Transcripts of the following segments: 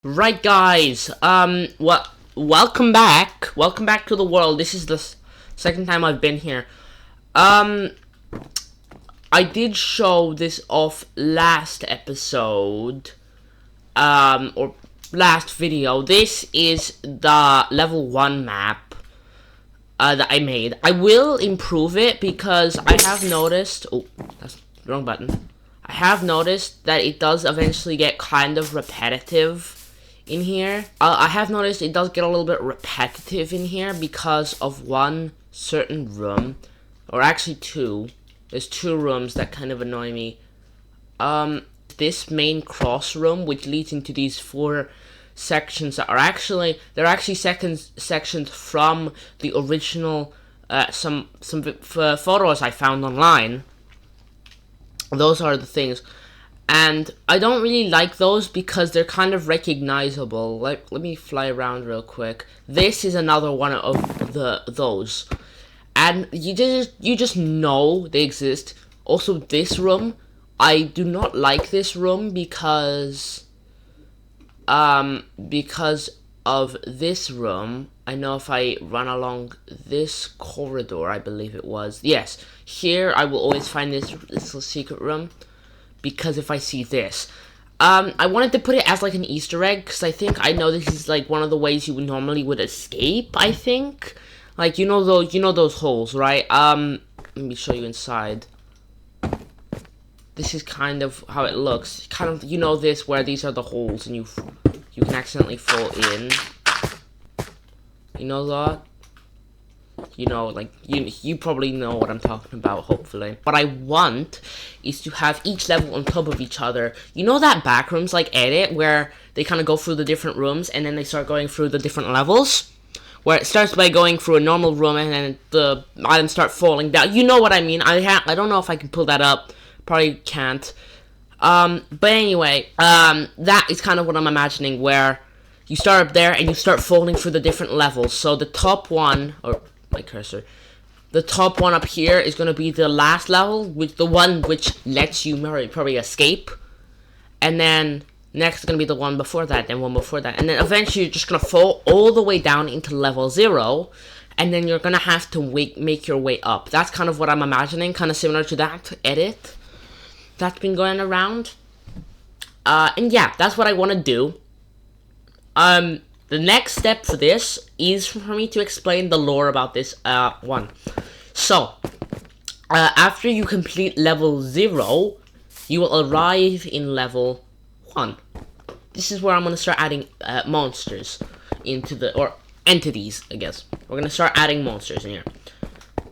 Right, guys. Welcome back. Welcome back to the world. This is the second time I've been here. Um, I did show this off last episode. Or last video. This is the level 1 map that I made. I will improve it because I have noticed. Oh, that's the wrong button. I have noticed that it does eventually get kind of repetitive in here. I have noticed it does get a little bit repetitive in here because of one certain room, or actually two. There's two rooms that kind of annoy me. This main cross room, which leads into these four sections that are actually sections from the original some photos I found online. Those are the things. And I don't really like those because they're kind of recognizable. Like, let me fly around real quick. This is another one of those. And you just know they exist. Also, this room, I do not like this room because of this room. I know if I run along this corridor, I believe it was. Yes, here I will always find this little secret room. Because if I see this, I wanted to put it as like an Easter egg because I think I know this is like one of the ways you would normally escape. I think, like you know those holes, right? Let me show you inside. This is kind of how it looks. Kind of this where these are the holes and you can accidentally fall in. You know that. You probably know what I'm talking about, hopefully. What I want is to have each level on top of each other. You know that backrooms edit where they kind of go through the different rooms and then they start going through the different levels? Where it starts by going through a normal room and then the items start falling down. You know what I mean? I don't know if I can pull that up. Probably can't. But anyway, that is kind of what I'm imagining, where you start up there and you start falling through the different levels. So the top one, or my cursor, the top one up here is going to be the last level, the one which lets you probably escape, and then next is going to be the one before that, and one before that, and then eventually you're just going to fall all the way down into level 0, and then you're going to have to make your way up. That's kind of what I'm imagining, kind of similar to that edit that's been going around. And yeah, that's what I want to do. The next step for this is for me to explain the lore about this one. So, after you complete level 0, you will arrive in level 1. This is where I'm going to start adding monsters or entities, I guess. We're going to start adding monsters in here.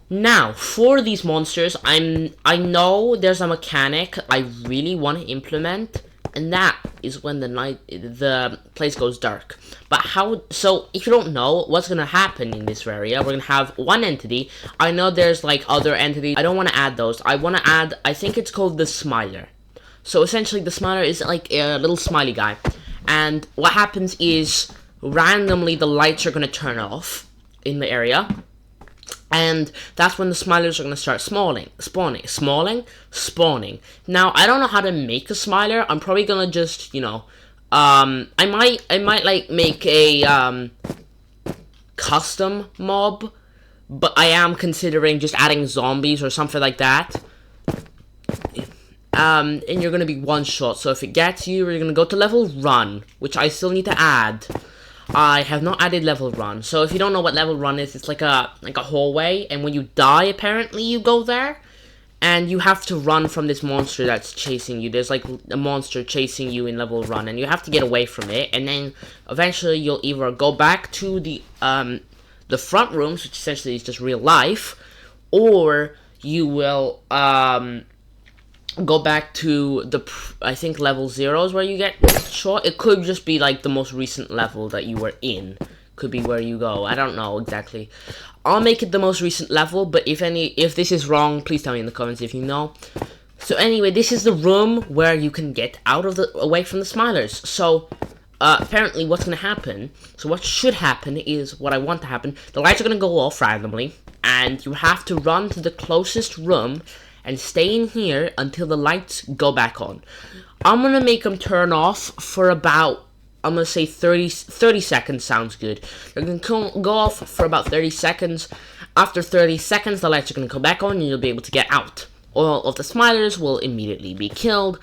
Now, for these monsters, I know there's a mechanic I really want to implement, and that is when the place goes dark. But how? So if you don't know what's gonna happen in this area, we're gonna have one entity. I know there's other entities. I don't want to add those. I want to add. I think it's called the Smiler. So essentially, the Smiler is like a little smiley guy, and what happens is randomly the lights are gonna turn off in the area. And that's when the Smilers are going to start spawning. Now, I don't know how to make a Smiler. I'm probably going to just, I might make a, custom mob. But I am considering just adding zombies or something like that. And you're going to be one shot. So if it gets you, you're going to go to level run, which I still need to add. I have not added level run. So if you don't know what level run is, it's like a hallway, and when you die, apparently you go there, and you have to run from this monster that's chasing you. There's a monster chasing you in level run, and you have to get away from it, and then eventually you'll either go back to the front rooms, which essentially is just real life, or you will go back to I think level 0 is where you get shot. It could just be the most recent level that you were in. Could be where you go. I don't know exactly. I'll make it the most recent level, but if this is wrong, please tell me in the comments if you know. So anyway, this is the room where you can get away from the Smilers. So apparently what's going to happen, so what should happen is what I want to happen. The lights are going to go off randomly, and you have to run to the closest room and stay in here until the lights go back on. I'm gonna make them turn off for about I'm gonna say 30 seconds sounds good. They're gonna go off for about 30 seconds. After 30 seconds, the lights are gonna come back on and you'll be able to get out. All of the smilers will immediately be killed,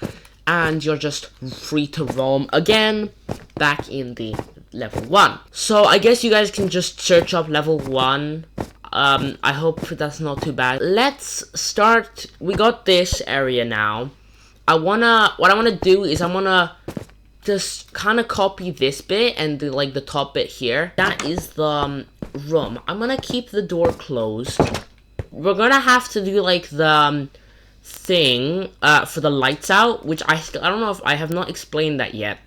and you're just free to roam again back in the level 1. So I guess you guys can just search up level 1. I hope that's not too bad. Let's start. We got this area now. What I wanna do is I'm gonna just kind of copy this bit and like the top bit here. That is the room. I'm gonna keep the door closed. We're gonna have to do like the thing for the lights out, which I don't know if I have not explained that yet.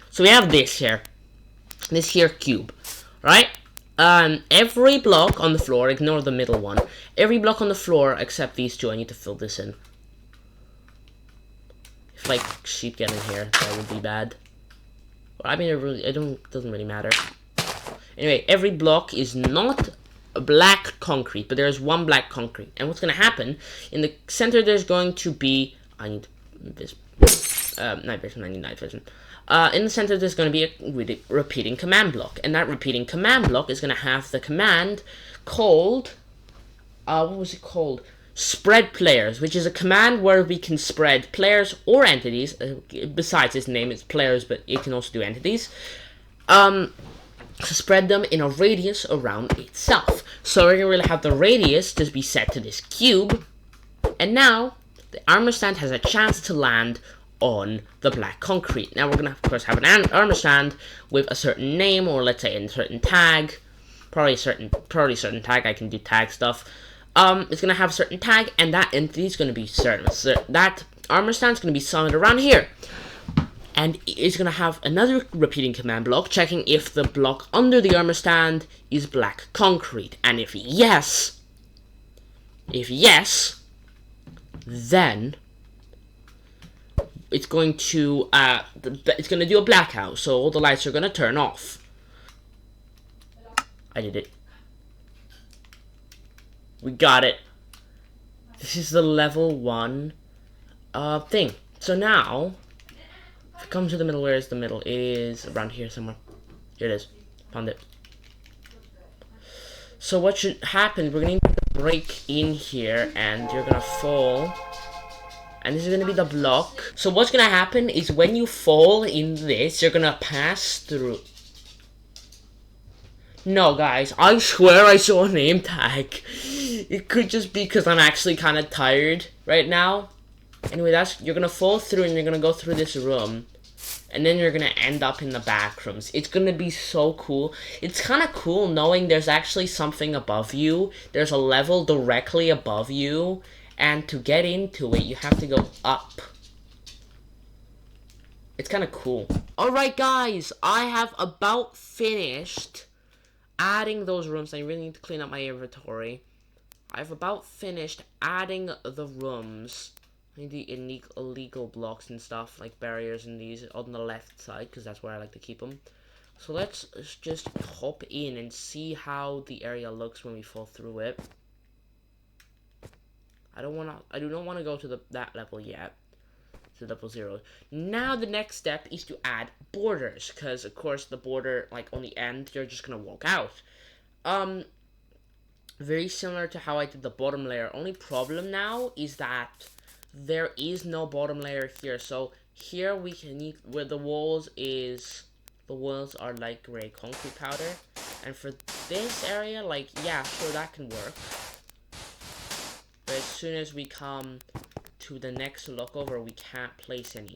So we have this here cube, right? Every block on the floor, ignore the middle one. Every block on the floor except these two. I need to fill this in. If like sheep get in here, that would be bad. I mean, it doesn't really matter. Anyway, every block is not black concrete, but there's one black concrete. And what's gonna happen in the center? There's going to be night vision, 99 vision. In the center, there's going to be a repeating command block, and that repeating command block is going to have the command called what was it called? Spread players, which is a command where we can spread players or entities. Besides its name, it's players, but it can also do entities. To spread them in a radius around itself. So we're going to have the radius just be set to this cube. And now, the armor stand has a chance to land on the black concrete. Now we're going to, of course, have an armor stand with a certain name, or let's say a certain tag. Probably a certain tag. I can do tag stuff. It's going to have a certain tag, and that entity is going to be certain. So that armor stand is going to be summoned around here. And it's going to have another repeating command block, checking if the block under the armor stand is black concrete. And if yes, then it's going to do a blackout, so all the lights are going to turn off. I did it. We got it. This is the level 1 thing. So now, if it comes to the middle, where is the middle? It is around here somewhere. Here it is. Found it. So what should happen, we're going to need to break in here, and you're going to fall. And this is going to be the block. So what's going to happen is when you fall in this, you're going to pass through. No, guys, I swear I saw a name tag. It could just be because I'm actually kind of tired right now. Anyway, you're going to fall through and you're going to go through this room. And then you're going to end up in the back rooms. It's going to be so cool. It's kind of cool knowing there's actually something above you. There's a level directly above you. And to get into it, you have to go up. It's kind of cool. Alright, guys, I have about finished adding those rooms. I really need to clean up my inventory. I've about finished adding the rooms. I need the illegal blocks and stuff, like barriers and these on the left side, because that's where I like to keep them. So let's just hop in and see how the area looks when we fall through it. I do not want to go to that level yet. To level 0. Now the next step is to add borders, because of course the border, like on the end, you're just gonna walk out. Very similar to how I did the bottom layer. Only problem now is that there is no bottom layer here. So here we can need where the walls are like gray concrete powder, and for this area, like, yeah, sure, that can work. But as soon as we come to the next lookover, we can't place any.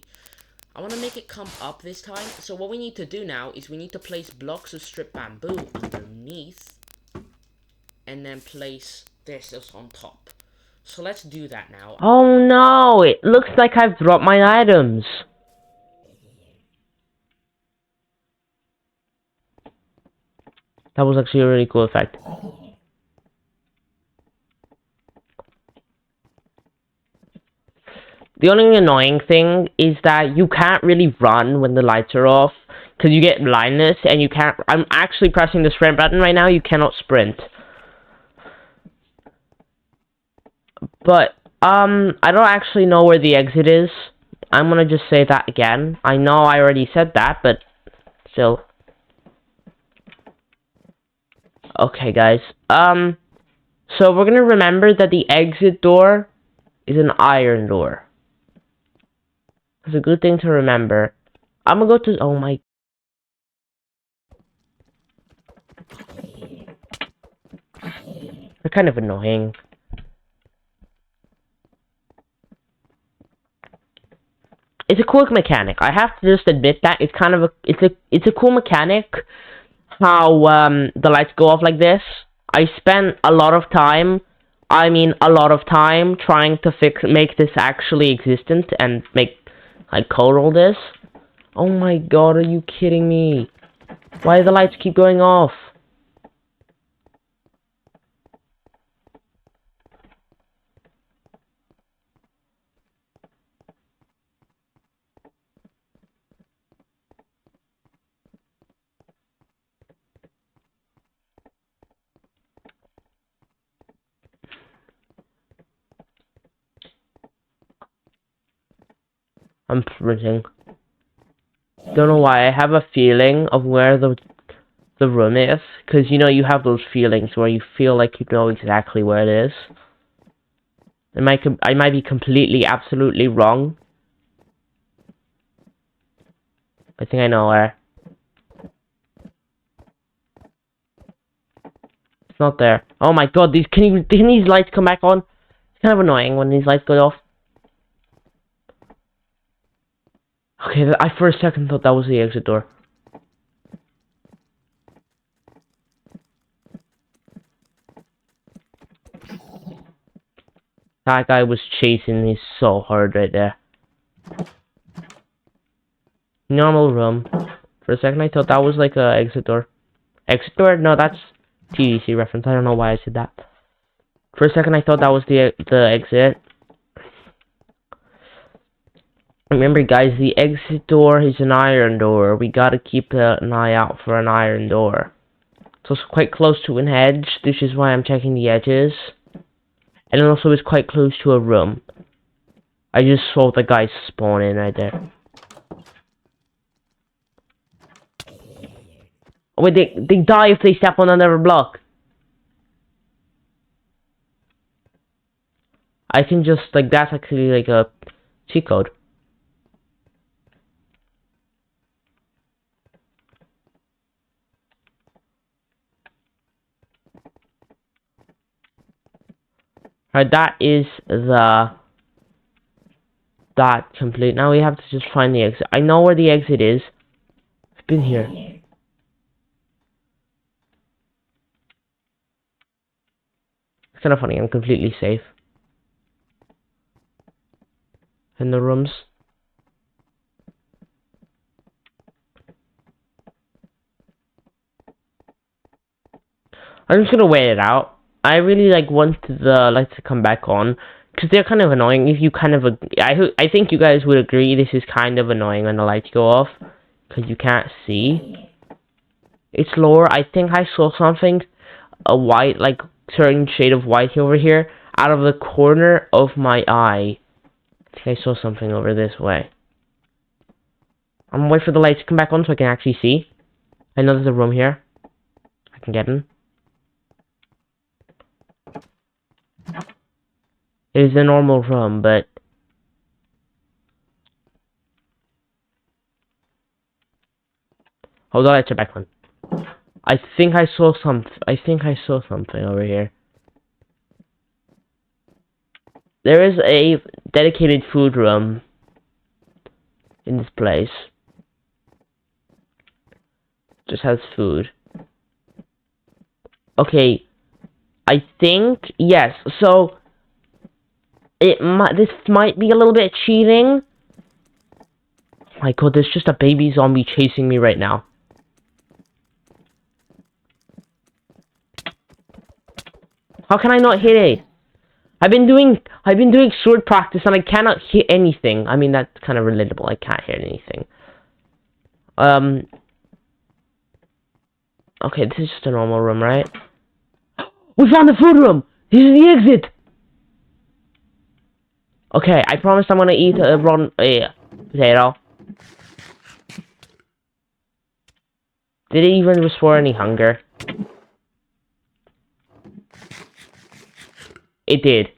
I want to make it come up this time. So what we need to do now is we need to place blocks of stripped bamboo underneath, and then place this on top. So let's do that now. Oh no, it looks like I've dropped my items. That was actually a really cool effect. The only annoying thing is that you can't really run when the lights are off, because you get blindness, and you can't. I'm actually pressing the sprint button right now, you cannot sprint. But, I don't actually know where the exit is. I'm gonna just say that again. I know I already said that, but still. Okay, guys. So we're gonna remember that the exit door is an iron door. It's a good thing to remember. I'm gonna go to. Oh my. They're kind of annoying. It's a cool mechanic. I have to just admit that it's kind of a. It's a cool mechanic. How the lights go off like this. I spent a lot of time. I mean, a lot of time trying to make this actually existent and code all this. Oh my god, are you kidding me? Why do the lights keep going off? I'm printing. Don't know why. I have a feeling of where the room is, because you know you have those feelings where you feel like you know exactly where it is. I might be completely, absolutely wrong. I think I know where. It's not there. Oh my god! Can these lights come back on? It's kind of annoying when these lights go off. Okay, I for a second thought that was the exit door. That guy was chasing me so hard right there. Normal room. For a second I thought that was like a exit door. Exit door? No, that's TDC reference. I don't know why I said that. For a second I thought that was the exit. Remember guys, the exit door is an iron door. We gotta keep an eye out for an iron door. So it's quite close to an edge, which is why I'm checking the edges. And also it's quite close to a room. I just saw the guy spawn in right there. Oh, wait, they die if they step on another block. I can just, like, that's actually like a cheat code. Alright, that is that complete. Now we have to just find the exit. I know where the exit is. I've been here. It's kind of funny, I'm completely safe. In the rooms. I'm just gonna wait it out. I really want the lights to come back on, because they're kind of annoying. If you kind of, I think you guys would agree this is kind of annoying when the lights go off, because you can't see. It's lower. I think I saw something, a white, like certain shade of white over here, out of the corner of my eye. I think I saw something over this way. I'm gonna wait for the lights to come back on so I can actually see. I know there's a room here. I can get in. It is a normal room, but hold on, I check back on. I think I saw something over here. There is a dedicated food room in this place. Just has food. Okay, I think yes. So this might be a little bit cheating. Oh my god, there's just a baby zombie chasing me right now. How can I not hit it? I've been doing sword practice and I cannot hit anything. I mean, that's kind of relatable. I can't hit anything. Okay, this is just a normal room, right? We found the food room! This is the exit! Okay, I promise I'm gonna eat a rotten potato. Did it even restore any hunger? It did.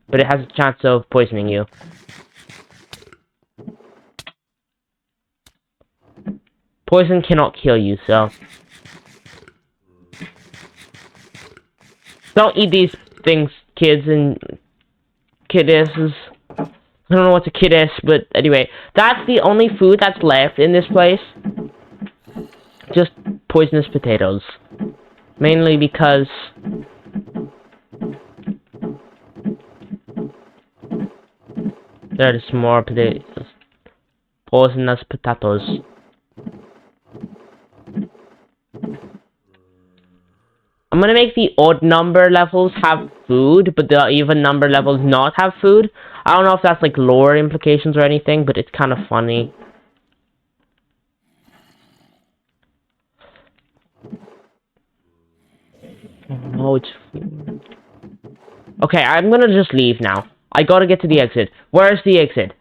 But it has a chance of poisoning you. Poison cannot kill you, so... Don't eat these things, kids and kidesses. I don't know what's a kidess, but anyway. That's the only food that's left in this place. Just poisonous potatoes. Mainly because... There's more potatoes. Poisonous potatoes. I'm gonna make the odd number levels have food, but the even number levels not have food. I don't know if that's like lore implications or anything, but it's kind of funny. Oh, it's food. Okay, I'm gonna just leave now. I gotta get to the exit. Where's the exit?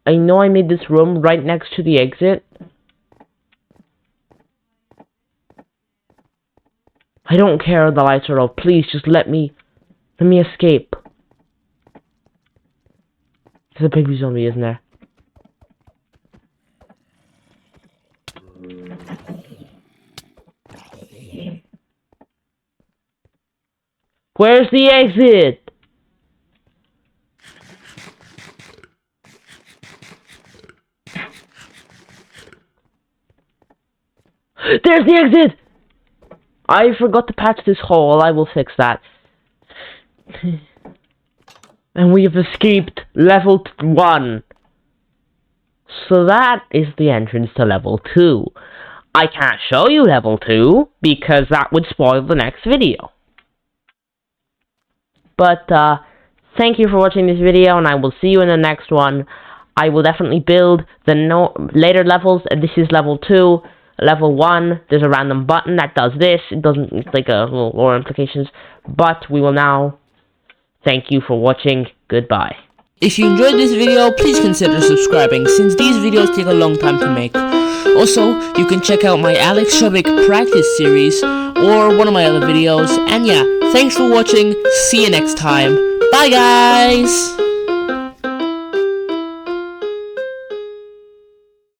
I know I made this room right next to the exit. I don't care the lights are off. Please, just let me escape. There's a baby zombie, isn't there? Where's the exit? There's the exit! I forgot to patch this hole. I will fix that. And we have escaped level 1. So that is the entrance to level 2. I can't show you level 2 because that would spoil the next video. But thank you for watching this video, and I will see you in the next one. I will definitely build the later levels. This is level 2. Level 1, there's a random button that does this. It doesn't, it's like a little lore implications. But we will now thank you for watching. Goodbye. If you enjoyed this video, please consider subscribing, since these videos take a long time to make. Also, you can check out my Alex Shubik practice series, or one of my other videos. And yeah, thanks for watching. See you next time. Bye guys!